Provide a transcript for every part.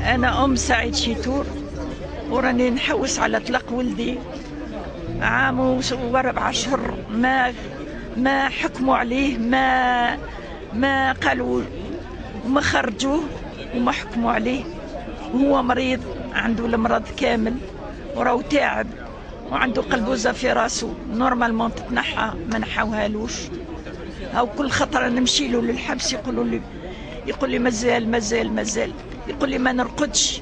أنا أم سعيد شيتور، وراني نحوس على طلاق ولدي عام و4 أشهر. ما حكموا عليه، ما قالوا، ما خرجوه وما حكموا عليه. وهو مريض، عنده المرض كامل وراهو تاعب وعنده قلبوزة في راسه نورمالمون تتنحى، ما نحاوهالوش. هاو كل خطرة نمشي له للحبس يقول لي مازال، يقول لي ما نرقدش،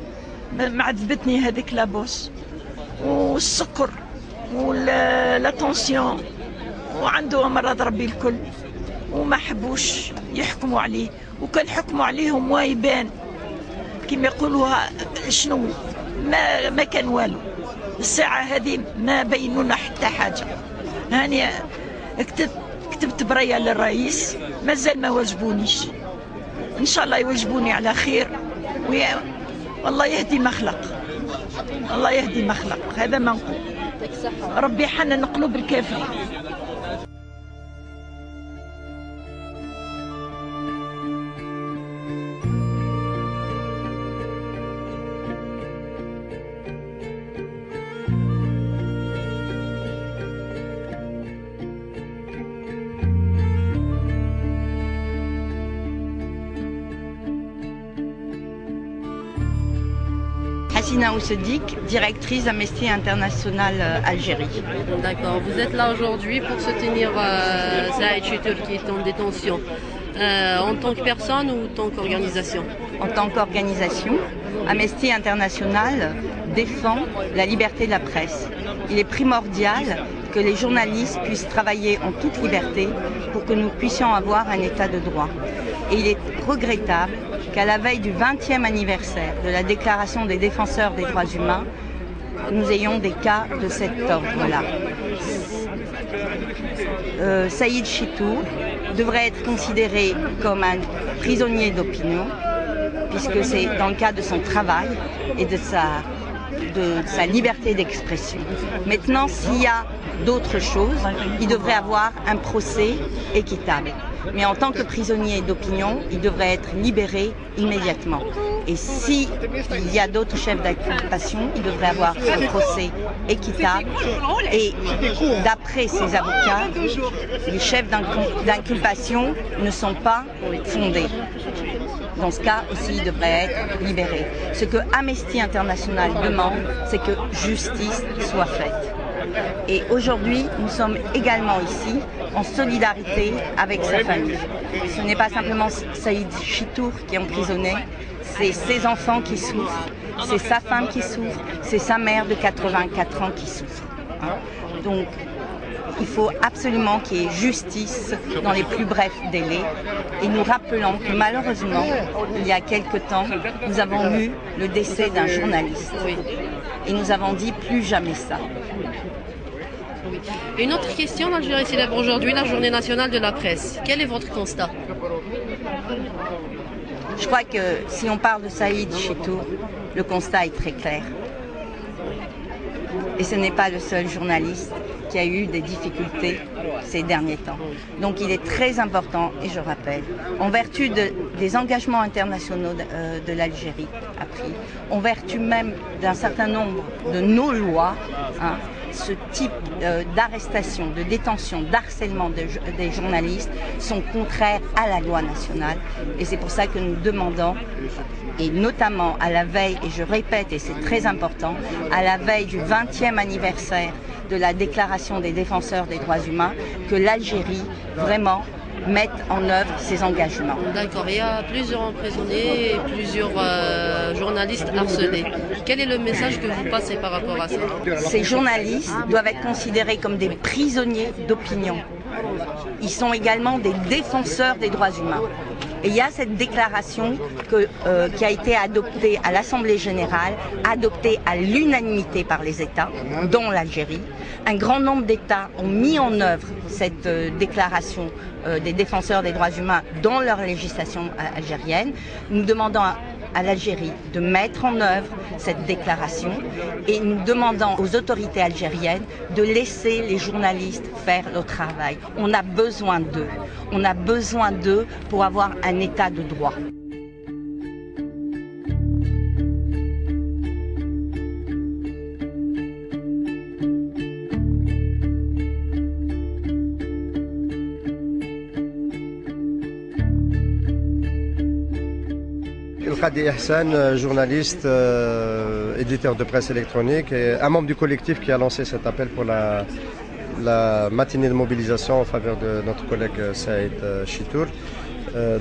ما عذبتني هذيك لابوس والسكر ولا تونسيون، وعنده امراض ربي الكل، وما حبوش يحكموا عليه. وكان حكموا عليهم وايبان كما يقولوا شنو، ما كان والو. الساعة هذه ما بينونا حتى حاجة. هاني كتبت برية للرئيس، مازال ما واجبونيش. إن شاء الله يوجبوني على خير، والله يهدي مخلق، الله يهدي مخلق. هذا ما نقول، ربي يحنن قلوب الكافرين. Hassina Oussedik, directrice d'Amnesty International Algérie. D'accord, vous êtes là aujourd'hui pour soutenir Saïd Chitour qui est en détention. En tant que personne ou en tant qu'organisation? En tant qu'organisation, Amnesty International défend la liberté de la presse. Il est primordial que les journalistes puissent travailler en toute liberté pour que nous puissions avoir un état de droit. Et il est regrettable qu'à la veille du 20e anniversaire de la Déclaration des défenseurs des droits humains, nous ayons des cas de cet ordre-là. Saïd Chitour devrait être considéré comme un prisonnier d'opinion, puisque c'est dans le cadre de son travail et de sa liberté d'expression. Maintenant, s'il y a d'autres choses, il devrait avoir un procès équitable. Mais en tant que prisonnier d'opinion, il devrait être libéré immédiatement. Et s'il y a d'autres chefs d'inculpation, il devrait avoir un procès équitable. Et d'après ses avocats, les chefs d'inculpation ne sont pas fondés. Dans ce cas aussi, il devrait être libéré. Ce que Amnesty International demande, c'est que justice soit faite. Et aujourd'hui, nous sommes également ici en solidarité avec sa famille. Ce n'est pas simplement Saïd Chitour qui est emprisonné, c'est ses enfants qui souffrent, c'est sa femme qui souffre, c'est sa mère de 84 ans qui souffre. Donc, il faut absolument qu'il y ait justice dans les plus brefs délais. Et nous rappelons que malheureusement, il y a quelque temps, nous avons eu le décès d'un journaliste. Et nous avons dit plus jamais ça. Une autre question, l'Algérie célèbre aujourd'hui la journée nationale de la presse. Quel est votre constat? Je crois que si on parle de Saïd Chitour, le constat est très clair. Et ce n'est pas le seul journaliste qui a eu des difficultés ces derniers temps. Donc il est très important, et je rappelle, en vertu des engagements internationaux de l'Algérie a pris, en vertu même d'un certain nombre de nos lois, ce type d'arrestation, de détention, d'harcèlement des journalistes sont contraires à la loi nationale. Et c'est pour ça que nous demandons, et notamment à la veille, et je répète, et c'est très important, à la veille du 20e anniversaire de la Déclaration des défenseurs des droits humains, que l'Algérie vraiment mette en œuvre ses engagements. D'accord, il y a plusieurs emprisonnés et plusieurs journalistes harcelés. Quel est le message que vous passez par rapport à ça? Ces journalistes doivent être considérés comme des prisonniers d'opinion. Ils sont également des défenseurs des droits humains. Et il y a cette déclaration qui a été adoptée à l'Assemblée générale, adoptée à l'unanimité par les États, dont l'Algérie. Un grand nombre d'États ont mis en œuvre cette déclaration des défenseurs des droits humains dans leur législation algérienne. Nous demandons à l'Algérie de mettre en œuvre cette déclaration et nous demandons aux autorités algériennes de laisser les journalistes faire leur travail. On a besoin d'eux. On a besoin d'eux pour avoir un état de droit. Khadi Ihsan, journaliste, éditeur de presse électronique et un membre du collectif qui a lancé cet appel pour la matinée de mobilisation en faveur de notre collègue Saïd Chitour.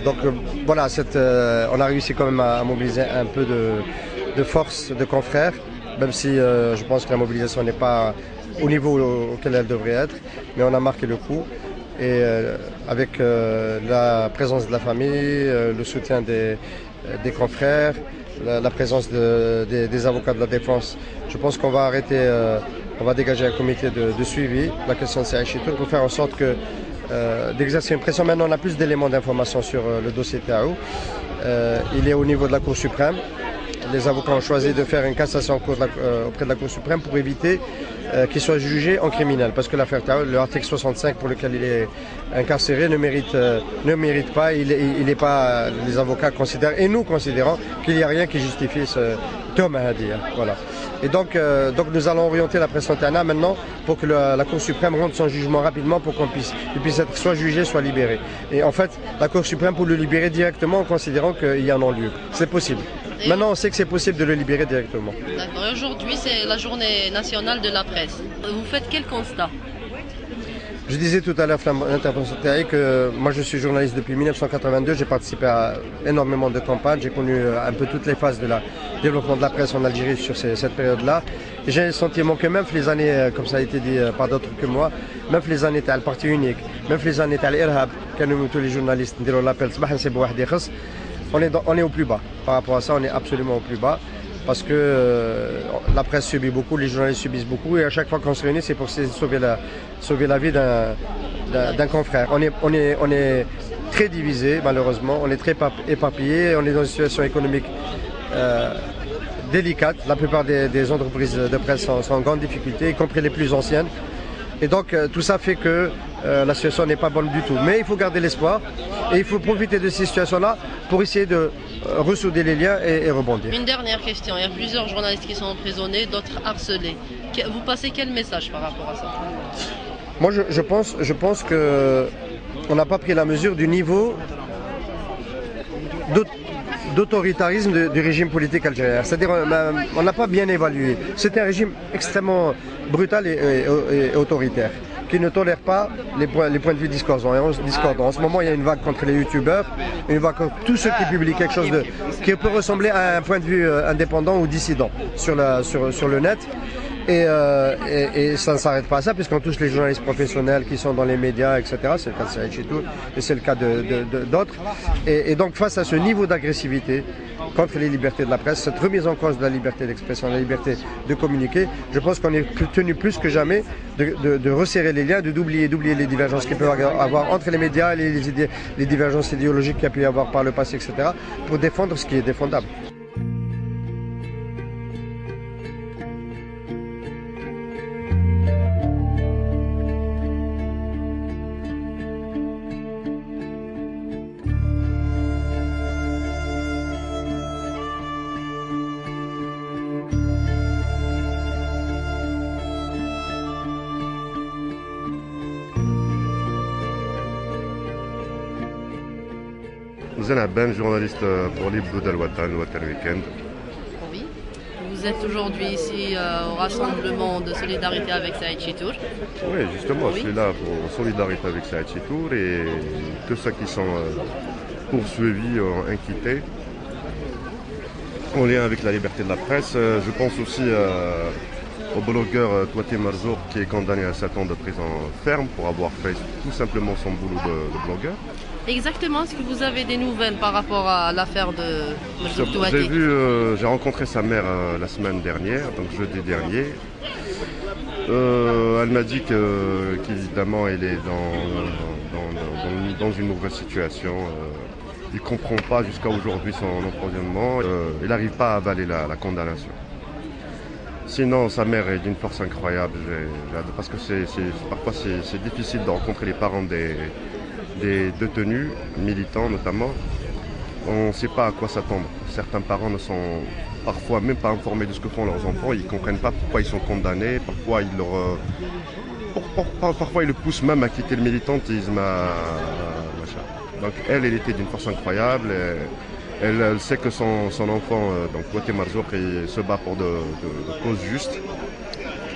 Donc voilà, on a réussi quand même à mobiliser un peu de force de confrères, même si je pense que la mobilisation n'est pas au niveau auquel elle devrait être, mais on a marqué le coup. Et avec la présence de la famille, le soutien des confrères, la présence des avocats de la défense, je pense qu'on va arrêter, on va dégager un comité de suivi de la question de Saïd Chitour pour faire en sorte que d'exercer une pression. Maintenant, on a plus d'éléments d'information sur le dossier Taou. Il est au niveau de la Cour suprême. Les avocats ont choisi de faire une cassation auprès de la Cour suprême pour éviter qu'il soit jugé en criminel. Parce que l'affaire Taou, l'article 65 pour lequel il est incarcéré ne mérite pas. Il n'est pas, les avocats considèrent, et nous considérons, qu'il n'y a rien qui justifie ce Tom Hadi. Voilà. Et donc nous allons orienter la presse Tana maintenant pour que la Cour suprême rende son jugement rapidement pour qu'il puisse être soit jugé, soit libéré. Et en fait, la Cour suprême pour le libérer directement en considérant qu'il y a un non-lieu. C'est possible. Maintenant, on sait que c'est possible de le libérer directement. D'accord. Aujourd'hui, c'est la journée nationale de la presse. Vous faites quel constat? Je disais tout à l'heure, l'intervention que moi je suis journaliste depuis 1982, j'ai participé à énormément de campagnes, j'ai connu un peu toutes les phases de développement de la presse en Algérie sur cette période-là. Et j'ai le sentiment que même les années, comme ça a été dit par d'autres que moi, même les années à le parti unique, même les années à l'Irhab, quand nous tous les journalistes disent l'appel, on est au plus bas. Par rapport à ça, on est absolument au plus bas. Parce que la presse subit beaucoup, les journalistes subissent beaucoup, et à chaque fois qu'on se réunit, c'est pour sauver la vie d'un confrère. On est très divisé, malheureusement, on est très éparpillé, on est dans une situation économique délicate. La plupart des entreprises de presse sont en grande difficulté, y compris les plus anciennes. Et donc tout ça fait que la situation n'est pas bonne du tout. Mais il faut garder l'espoir et il faut profiter de ces situations-là pour essayer de ressouder les liens et rebondir. Une dernière question. Il y a plusieurs journalistes qui sont emprisonnés, d'autres harcelés. Vous passez quel message par rapport à ça? Moi, je pense qu'on n'a pas pris la mesure du niveau d'autoritarisme du régime politique algérien. C'est-à-dire on n'a pas bien évalué. C'est un régime extrêmement brutal et autoritaire qui ne tolère pas les points de vue discordants. En ce moment, il y a une vague contre les youtubeurs, une vague contre tous ceux qui publient quelque chose qui peut ressembler à un point de vue indépendant ou dissident sur le net. Et ça ne s'arrête pas à ça, puisqu'on touche les journalistes professionnels qui sont dans les médias, etc. C'est le cas de Saïd Chitour et c'est le cas d'autres. Et donc face à ce niveau d'agressivité contre les libertés de la presse, cette remise en cause de la liberté d'expression, de la liberté de communiquer, je pense qu'on est tenu plus que jamais de resserrer les liens, d'oublier les divergences qu'il peut y avoir entre les médias, les divergences idéologiques qu'il y a pu y avoir par le passé, etc. pour défendre ce qui est défendable. Zena Ben, journaliste pour l'Hebdo d'Al-Watan, Watan Weekend. Oui. Vous êtes aujourd'hui ici au rassemblement de solidarité avec Saïd Chitour. Oui, justement, oui. Je suis là pour solidarité avec Saïd Chitour et tous ceux qui sont poursuivis, inquiétés, en lien avec la liberté de la presse. Je pense aussi au blogueur Touati Marzouk qui est condamné à 7 ans de prison ferme pour avoir fait tout simplement son boulot de blogueur. Exactement, est-ce que vous avez des nouvelles par rapport à l'affaire de Marzouk Touati? J'ai rencontré sa mère la semaine dernière, donc jeudi dernier. Elle m'a dit qu'évidemment elle est dans une mauvaise situation. Il ne comprend pas jusqu'à aujourd'hui son emprisonnement. Il n'arrive pas à avaler la condamnation. Sinon, sa mère est d'une force incroyable, parce que parfois c'est difficile de rencontrer les parents des détenus, militants notamment. On ne sait pas à quoi s'attendre. Certains parents ne sont parfois même pas informés de ce que font leurs enfants. Ils ne comprennent pas pourquoi ils sont condamnés. Parfois ils le poussent même à quitter le militantisme. Donc elle était d'une force incroyable. Elle sait que son enfant, donc Waté Marzouk, se bat pour de causes justes.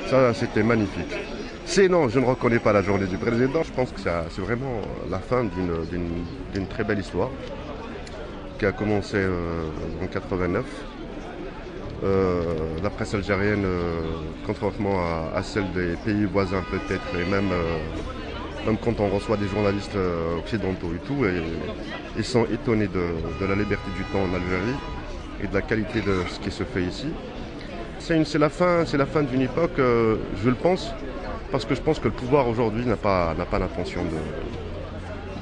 Ça, c'était magnifique. Sinon, je ne reconnais pas la journée du président. Je pense que c'est vraiment la fin d'une très belle histoire qui a commencé en 89. La presse algérienne, contrairement à celle des pays voisins peut-être, et même quand on reçoit des journalistes occidentaux et tout, ils sont étonnés de la liberté du temps en Algérie et de la qualité de ce qui se fait ici. C'est la fin d'une époque, je le pense, parce que je pense que le pouvoir aujourd'hui n'a pas l'intention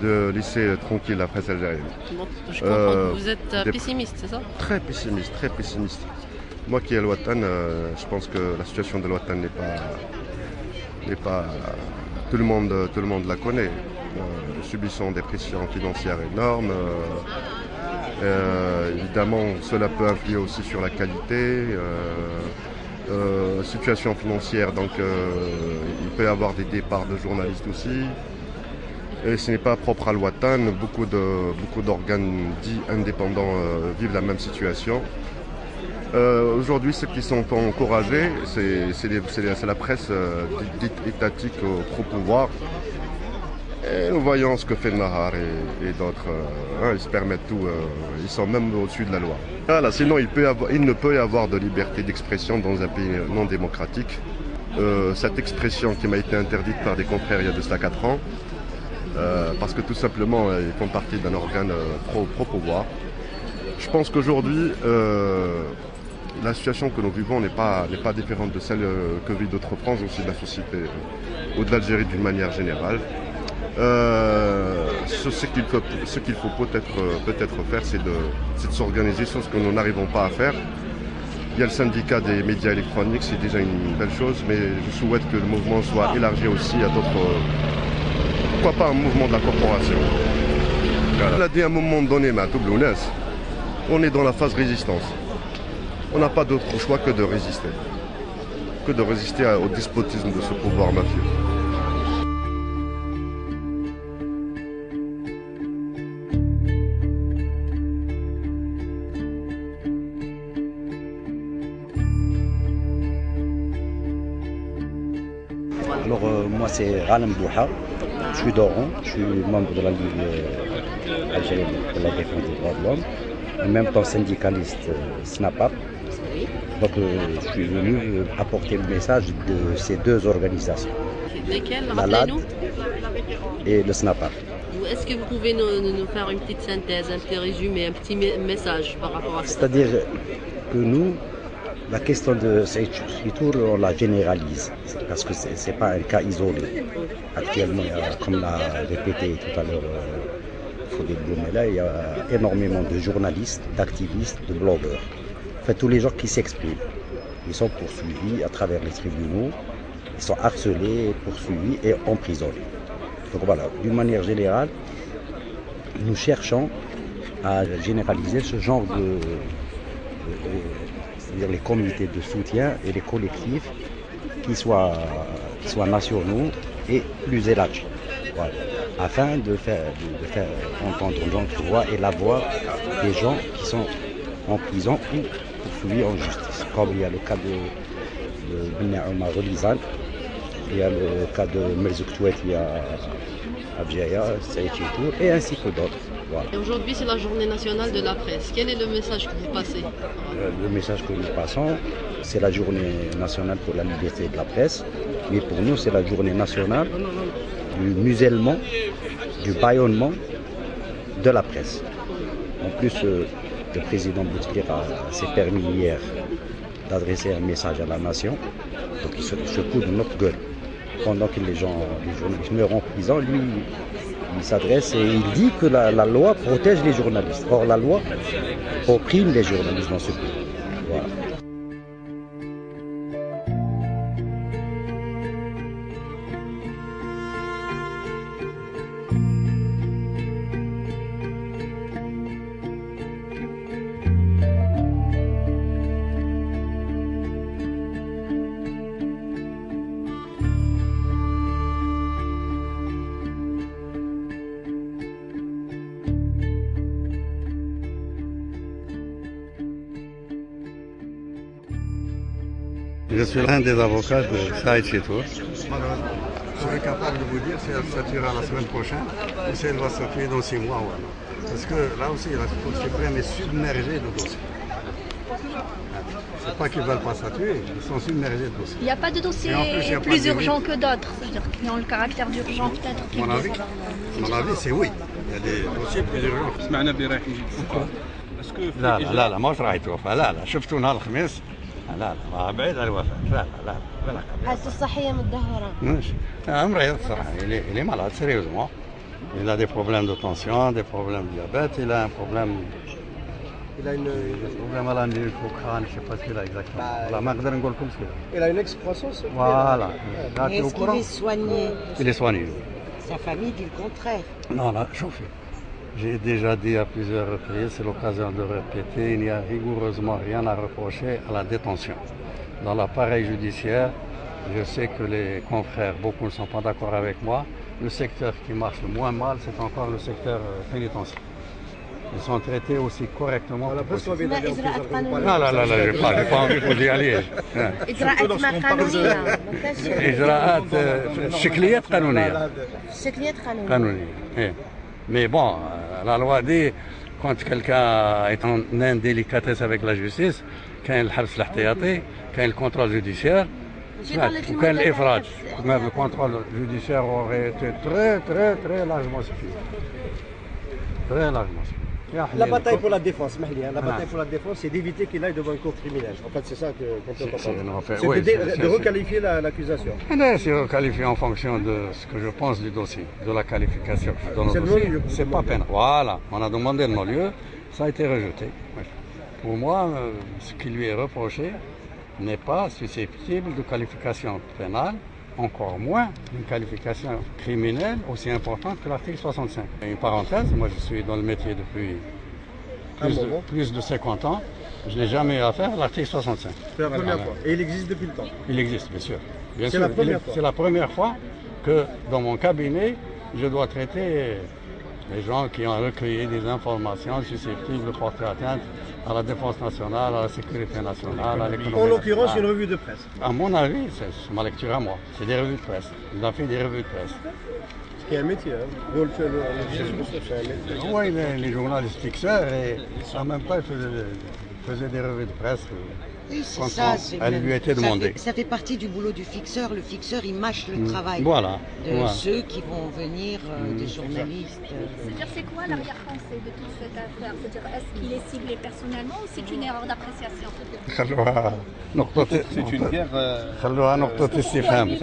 de laisser tranquille la presse algérienne. Bon, je comprends que vous êtes pessimiste, c'est ça? Très pessimiste, très pessimiste. Moi qui ai le Ouattan, je pense que la situation de l'Ouattan n'est pas tout le monde la connaît. Nous subissons des pressions financières énormes. Évidemment, cela peut influer aussi sur la qualité. Situation financière, donc il peut y avoir des départs de journalistes aussi. Et ce n'est pas propre à l'Ouattan. Beaucoup d'organes dits indépendants vivent la même situation. Aujourd'hui, ceux qui sont encouragés, c'est la presse dite étatique pro pouvoir. Et nous voyons ce que fait Nahar et d'autres. Ils se permettent tout. Ils sont même au-dessus de la loi. Voilà, sinon, il ne peut y avoir de liberté d'expression dans un pays non démocratique. Cette expression qui m'a été interdite par des confrères il y a de cela 4 ans, parce que tout simplement, ils font partie d'un organe pro-pouvoir. Je pense qu'aujourd'hui, la situation que nous vivons n'est pas différente de celle que vit d'autres franges aussi de la société ou de l'Algérie d'une manière générale. Ce qu'il faut peut-être faire, c'est de s'organiser sur ce que nous n'arrivons pas à faire. Il y a le syndicat des médias électroniques, c'est déjà une belle chose, mais je souhaite que le mouvement soit élargi aussi à d'autres. Pourquoi pas un mouvement de la corporation. Voilà. On a dit à un moment donné, on est dans la phase résistance. On n'a pas d'autre choix que de résister au despotisme de ce pouvoir mafieux. Alors moi c'est Ghanem Bouha, je suis d'Oran, je suis membre de la Ligue algérienne pour la défense des droits de l'homme, en même temps syndicaliste SNAPAP. Donc je suis venu apporter le message de ces deux organisations. Lesquelles? La LAD Rappelez-nous. et le SNAPAP. Est-ce que vous pouvez nous faire une petite synthèse, un petit résumé, un petit message par rapport à ça? C'est-à-dire que nous, la question de Saïd Chitour, on la généralise, parce que ce n'est pas un cas isolé. Actuellement, comme l'a répété tout à l'heure Fodil Boumela, il y a énormément de journalistes, d'activistes, de blogueurs. En fait, tous les gens qui s'expriment, ils sont poursuivis à travers les tribunaux, ils sont harcelés, poursuivis et emprisonnés. Donc voilà, d'une manière générale, nous cherchons à généraliser ce genre c'est-à-dire les comités de soutien et les collectifs qui soient nationaux et plus élargis, voilà, afin de faire entendre notre voix et la voix des gens qui sont en prison ou poursuivis en justice, comme il y a le cas de Ben Omar Relizan, il y a le cas de Merzouk Touati à Abjaya, Saïd Chitour, et ainsi que d'autres. Voilà. Et aujourd'hui, c'est la journée nationale de la presse. Quel est le message que vous passez? Le message que nous passons, c'est la journée nationale pour la liberté de la presse, mais pour nous, c'est la journée nationale du musellement, du bâillonnement de la presse. En plus, le président Bouteflika s'est permis hier d'adresser un message à la nation, donc il se fout de notre gueule. Pendant que les journalistes meurent en prison, lui, il s'adresse et il dit que la loi protège les journalistes. Or, la loi opprime les journalistes dans ce pays. Voilà. Je suis l'un des avocats de Saïd Chitour. Je serai capable de vous dire si elle statuera la semaine prochaine ou si elle va statuer dans 6 mois. Voilà. Parce que là aussi, la Cour suprême est submergée de dossiers. C'est pas qu'ils ne veulent pas statuer, ils sont submergés de dossiers. Il n'y a pas de dossier plus urgent que d'autres, c'est-à-dire qui ont le caractère d'urgent peut-être. Mon avis, c'est oui. Il y a des dossiers plus urgents. لا مش راح يتوفى لا شفتوا نهار الخميس لا بعيد على الوفاة لا حالته الصحية متدهورة. ماشي مريض الصراحة il est malade sérieusement. Il a des problèmes de tension, des problèmes de diabète, il a un problème. Il a une problème à l'année, au crâne, je ne sais pas ce qu'il a exactement. La marque d'un gol comme ça. Il a une excroissance. Voilà. Est-ce qu'il est soigné? Il est soigné. Sa famille dit le contraire. Non, là, chauffé. J'ai déjà dit à plusieurs reprises, c'est l'occasion de répéter, il n'y a rigoureusement rien à reprocher à la détention. Dans l'appareil judiciaire, je sais que les confrères, beaucoup ne sont pas d'accord avec moi. Le secteur qui marche le moins mal, c'est encore le secteur pénitentiaire. Ils sont traités aussi correctement que possible. Non, j'ai pas envie de vous y aller. إجراءات شكليات قانونية. شكليات قانونية. Mais bon, la loi dit quand quelqu'un est en indélicatesse avec la justice, quand il الحبس الاحتياطي, quand il contrôle judiciaire, ou quand l'effrage, même le contrôle judiciaire aurait été très largement suffisant. Très largement suffisant. La bataille pour la défense, la bataille pour la défense, c'est d'éviter qu'il aille devant une cour criminelle. En fait, c'est ça qu'on peut comprendre. C'est de requalifier l'accusation. C'est requalifié en fonction de ce que je pense du dossier, de la qualification. C'est pas peine. Voilà, on a demandé le non-lieu, ça a été rejeté. Pour moi, ce qui lui est reproché n'est pas susceptible de qualification pénale, encore moins une qualification criminelle aussi importante que l'article 65. Une parenthèse, moi je suis dans le métier depuis plus de 50 ans, je n'ai jamais eu affaire à l'article 65. C'est la première fois. Et il existe depuis le temps. Il existe, bien sûr. C'est la première fois que dans mon cabinet, je dois traiter les gens qui ont recueilli des informations susceptibles de porter atteinte à la défense nationale, à la sécurité nationale, à l'économie. En l'occurrence, une revue de presse. À mon avis, c'est ma lecture à moi. C'est des revues de presse. Il a fait des revues de presse. Ce qui est un métier, hein. C'est un métier. Oui, les journalistes fixeurs, et en même temps, ils faisaient des revues de presse. Oui, c'est ça. Elle lui a été demandée. Ça fait partie du boulot du fixeur. Le fixeur, il mâche le travail de ceux qui vont venir, des journalistes. C'est-à-dire, c'est quoi l'arrière-pensée de toute cette affaire? C'est-à-dire, est-ce qu'il est ciblé personnellement ou c'est une erreur d'appréciation? C'est une guerre. خلوها نقطة استفهام.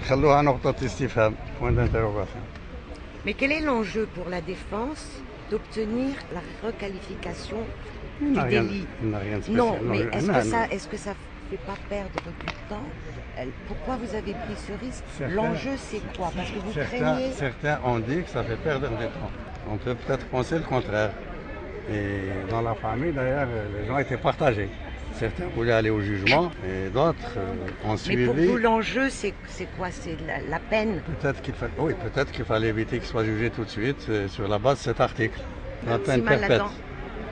خلوها نقطة استفهام. Point d'interrogation. Mais quel est l'enjeu pour la défense d'obtenir la requalification du délit? Il n'a rien de spécial. Non, mais est-ce que ça ne fait pas perdre du temps? Pourquoi vous avez pris ce risque? L'enjeu, c'est quoi? Parce que vous craignez... Certains ont dit que ça fait perdre du temps. On peut peut-être penser le contraire. Et dans la famille, d'ailleurs, les gens étaient partagés. Certains voulaient aller au jugement et d'autres ont suivi. Mais pour vous, l'enjeu, c'est quoi? C'est la peine? Peut-être qu'il fallait éviter qu'il soit jugé tout de suite sur la base de cet article. La peine perpète.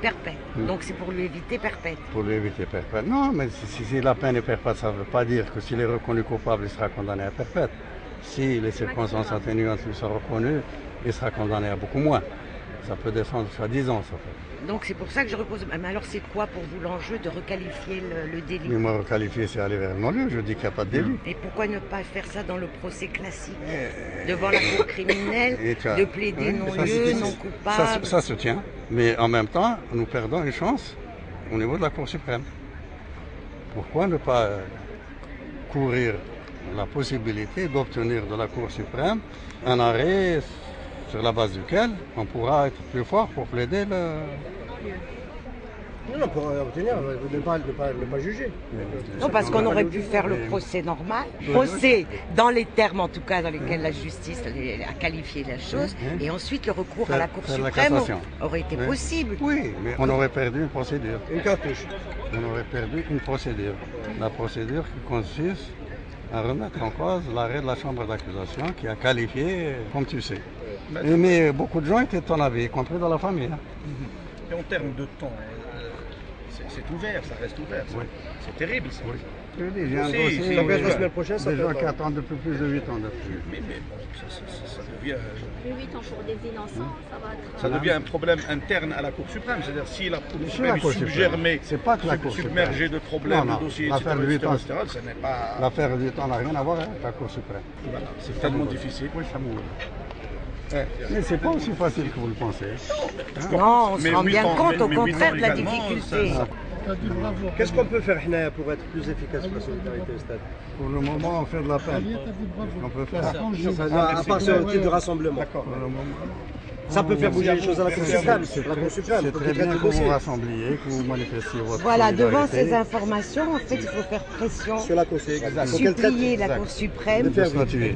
Perpète. Donc c'est pour lui éviter perpète. Pour lui éviter perpète. Non, mais si la peine est perpète, ça ne veut pas dire que s'il est reconnu coupable, il sera condamné à perpète. Si les circonstances atténuantes lui sont reconnues, il sera condamné à beaucoup moins. Ça peut descendre jusqu'à 10 ans, ça fait. Donc c'est pour ça que je repose. Mais alors c'est quoi pour vous l'enjeu de requalifier le délit? Mais moi, requalifier, c'est aller vers le non-lieu. Je dis qu'il n'y a pas de délit. Et pourquoi ne pas faire ça dans le procès classique? Devant la cour criminelle, de plaider non-lieu, non coupable? Ça se tient. Mais en même temps, nous perdons une chance au niveau de la Cour suprême. Pourquoi ne pas courir la possibilité d'obtenir de la Cour suprême un arrêt sur la base duquel on pourra être plus fort pour plaider le... Non, pour obtenir, ne pas juger. Non, parce qu'on aurait pu faire le procès normal, procès dans les termes en tout cas dans lesquels la justice a qualifié la chose, et ensuite le recours à la Cour suprême aurait été possible. Oui, mais on aurait perdu une procédure. Une cartouche. On aurait perdu une procédure. La procédure qui consiste à remettre en cause l'arrêt de la chambre d'accusation qui a qualifié, comme tu sais. Mais beaucoup de gens étaient de ton avis, y compris dans la famille. Et en termes de temps, c'est ouvert, ça reste ouvert. Oui. C'est terrible ça. Oui. Je dis, j'ai un Si, dossier, ça peut être la semaine prochaine, ça des peut gens être- qui attendent depuis plus de 8 ans depuis. Mais ça devient... Plus 8 ans pour des innocents, ça va être... Ça devient un problème interne à la Cour suprême. C'est-à-dire si la Cour Mais suprême la Cour est suprême, submergée, c'est pas que la Cour submergée suprême. de problèmes, Non, non, de dossiers, l'affaire etc., de 8 ans, etc., ce n'est pas... L'affaire du temps n'a rien à voir avec la Cour suprême. Voilà, c'est tellement difficile. Oui, ça m'ouvre. Mais c'est pas aussi facile que vous le pensez. Non, on se Mais rend 8 bien ans, compte au mais 8 contraire ans de la également, difficulté. Qu'est-ce qu'on peut faire Hnaïa, pour être plus efficace sur la solidarité au stade? Pour le moment, on fait de la peine. On peut faire. À part ce type de rassemblement. Pour le moment. Ça peut faire bouger les choses à la Cour suprême. La Cour suprême, C'est faut très qu'ils traitent bien le que vous dossier. vous rassembliez, que vous manifestiez votre Voilà, devant solidarité. ces informations, en fait, il faut faire pression, Sur la Cour suprême. Faut qu'elle traite supplier la Cour suprême de faire de statuer.